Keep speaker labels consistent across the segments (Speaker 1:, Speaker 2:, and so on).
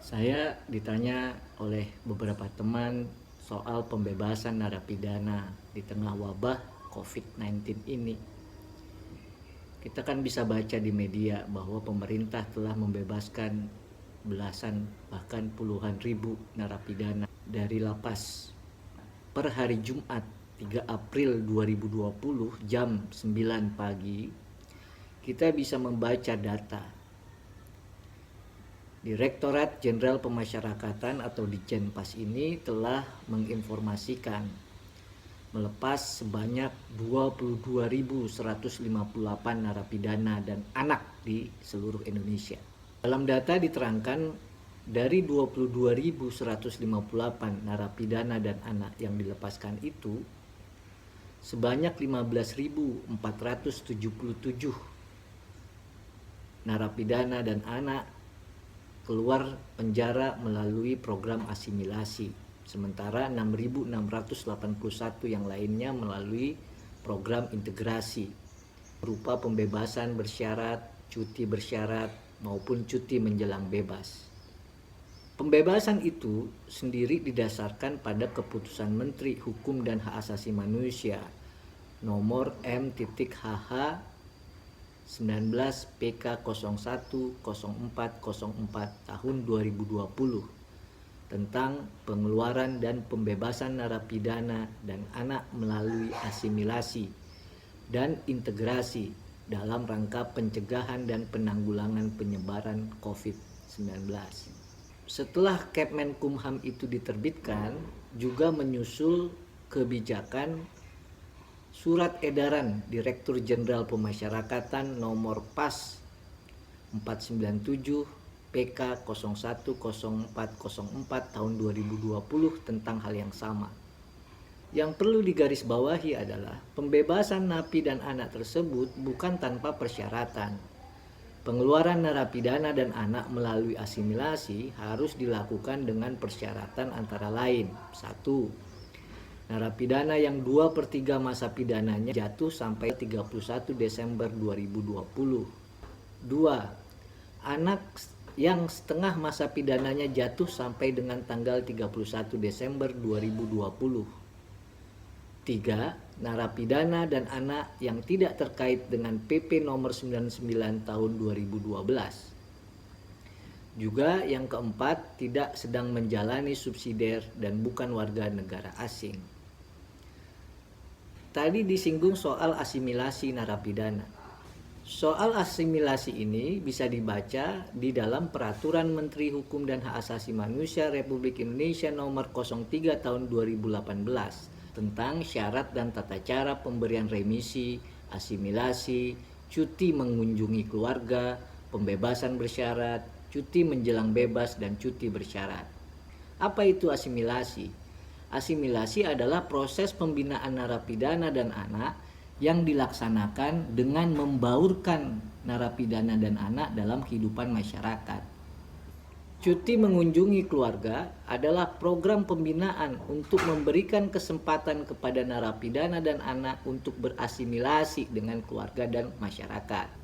Speaker 1: Saya ditanya oleh beberapa teman soal pembebasan narapidana di tengah wabah COVID-19 ini. Kita kan bisa baca di media bahwa pemerintah telah membebaskan belasan bahkan puluhan ribu narapidana dari lapas. Per hari Jumat 3 April 2020 jam 9 pagi, kita bisa membaca data Direktorat Jenderal Pemasyarakatan atau Ditjenpas ini telah menginformasikan melepas sebanyak 22.158 narapidana dan anak di seluruh Indonesia. Dalam data diterangkan dari 22.158 narapidana dan anak yang dilepaskan itu, sebanyak 15.477 narapidana dan anak keluar penjara melalui program asimilasi, sementara 6.681 yang lainnya melalui program integrasi berupa pembebasan bersyarat, cuti bersyarat, maupun cuti menjelang bebas. Pembebasan itu sendiri didasarkan pada keputusan Menteri Hukum dan Hak Asasi Manusia nomor M.HH 19 PK 010404 tahun 2020 tentang pengeluaran dan pembebasan narapidana dan anak melalui asimilasi dan integrasi dalam rangka pencegahan dan penanggulangan penyebaran COVID-19. Setelah Kemenkumham itu diterbitkan, juga menyusul kebijakan Surat Edaran Direktur Jenderal Pemasyarakatan nomor PAS 497 PK 010404 tahun 2020 tentang hal yang sama. Yang perlu digarisbawahi adalah pembebasan napi dan anak tersebut bukan tanpa persyaratan. Pengeluaran narapidana dan anak melalui asimilasi harus dilakukan dengan persyaratan antara lain: 1. Narapidana yang 2/3 masa pidananya jatuh sampai 31 Desember 2020. 2. Anak yang setengah masa pidananya jatuh sampai dengan tanggal 31 Desember 2020. 3. Narapidana dan anak yang tidak terkait dengan PP nomor 99 tahun 2012. Juga yang keempat, tidak sedang menjalani subsidiar dan bukan warga negara asing. Tadi disinggung soal asimilasi narapidana. Soal asimilasi ini bisa dibaca di dalam Peraturan Menteri Hukum dan Hak Asasi Manusia Republik Indonesia nomor 03 tahun 2018 tentang syarat dan tata cara pemberian remisi, asimilasi, cuti mengunjungi keluarga, pembebasan bersyarat, cuti menjelang bebas, dan cuti bersyarat. Apa itu asimilasi? Asimilasi adalah proses pembinaan narapidana dan anak yang dilaksanakan dengan membaurkan narapidana dan anak dalam kehidupan masyarakat. Cuti mengunjungi keluarga adalah program pembinaan untuk memberikan kesempatan kepada narapidana dan anak untuk berasimilasi dengan keluarga dan masyarakat.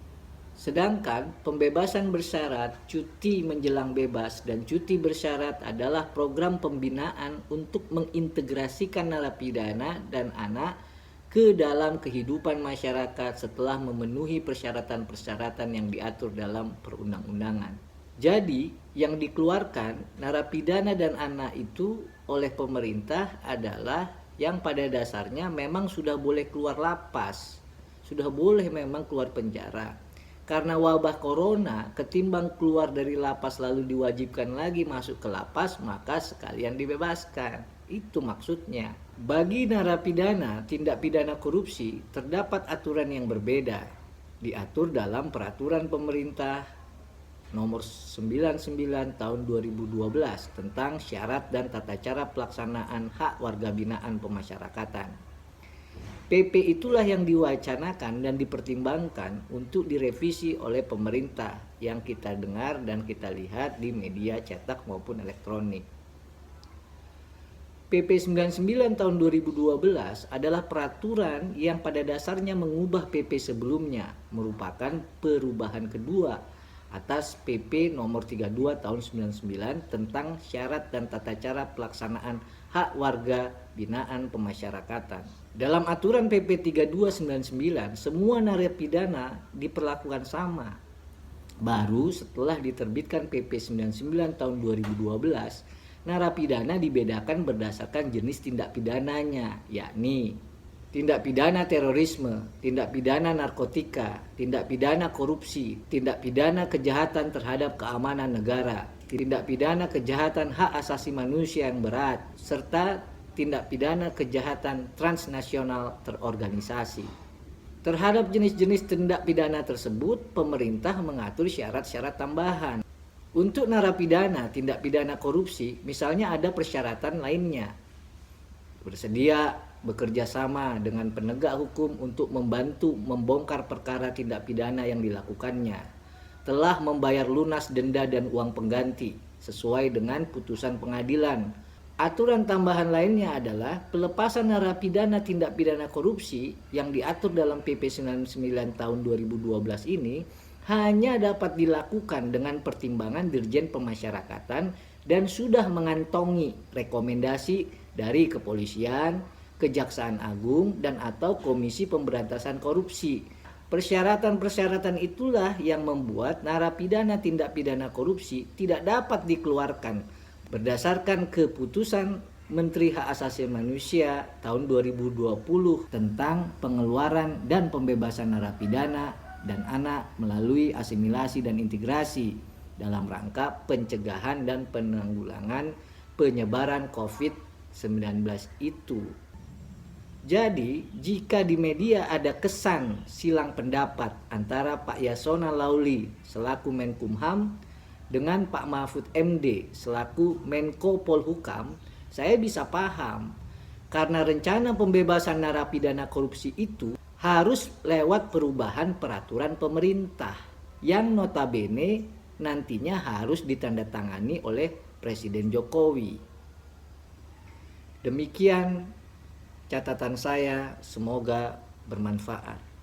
Speaker 1: Sedangkan pembebasan bersyarat, cuti menjelang bebas, dan cuti bersyarat adalah program pembinaan untuk mengintegrasikan narapidana dan anak ke dalam kehidupan masyarakat setelah memenuhi persyaratan-persyaratan yang diatur dalam perundang-undangan. Jadi, yang dikeluarkan narapidana dan anak itu oleh pemerintah adalah yang pada dasarnya memang sudah boleh keluar lapas, sudah boleh memang keluar penjara. Karena wabah corona, ketimbang keluar dari lapas lalu diwajibkan lagi masuk ke lapas, maka sekalian dibebaskan. Itu maksudnya. Bagi narapidana tindak pidana korupsi, terdapat aturan yang berbeda. Diatur dalam Peraturan Pemerintah nomor 99 tahun 2012 tentang syarat dan tata cara pelaksanaan hak warga binaan pemasyarakatan. PP itulah yang diwacanakan dan dipertimbangkan untuk direvisi oleh pemerintah yang kita dengar dan kita lihat di media cetak maupun elektronik. PP 99 tahun 2012 adalah peraturan yang pada dasarnya mengubah PP sebelumnya, merupakan perubahan kedua atas PP nomor 32 tahun 99 tentang syarat dan tata cara pelaksanaan hak warga binaan pemasyarakatan. Dalam aturan PP 3299, semua narapidana diperlakukan sama. Baru setelah diterbitkan PP 99 tahun 2012, narapidana dibedakan berdasarkan jenis tindak pidananya, yakni tindak pidana terorisme, tindak pidana narkotika, tindak pidana korupsi, tindak pidana kejahatan terhadap keamanan negara, tindak pidana kejahatan hak asasi manusia yang berat, serta tindak pidana kejahatan transnasional terorganisasi. Terhadap jenis-jenis tindak pidana tersebut, pemerintah mengatur syarat-syarat tambahan. Untuk narapidana tindak pidana korupsi, misalnya ada persyaratan lainnya. Bersedia bekerja sama dengan penegak hukum untuk membantu membongkar perkara tindak pidana yang dilakukannya, telah membayar lunas denda dan uang pengganti sesuai dengan putusan pengadilan. Aturan tambahan lainnya adalah pelepasan narapidana tindak pidana korupsi yang diatur dalam PP 99 tahun 2012 ini hanya dapat dilakukan dengan pertimbangan Dirjen Pemasyarakatan dan sudah mengantongi rekomendasi dari kepolisian, Kejaksaan Agung, dan atau Komisi Pemberantasan Korupsi. Persyaratan-persyaratan itulah yang membuat narapidana tindak pidana korupsi tidak dapat dikeluarkan berdasarkan keputusan Menteri Hak Asasi Manusia tahun 2020 tentang pengeluaran dan pembebasan narapidana dan anak melalui asimilasi dan integrasi dalam rangka pencegahan dan penanggulangan penyebaran COVID-19 itu. Jadi, jika di media ada kesan silang pendapat antara Pak Yasona Lauli selaku Menkumham dengan Pak Mahfud MD selaku Menko Polhukam, saya bisa paham karena rencana pembebasan narapidana korupsi itu harus lewat perubahan peraturan pemerintah yang notabene nantinya harus ditandatangani oleh Presiden Jokowi. Demikian catatan saya, semoga bermanfaat.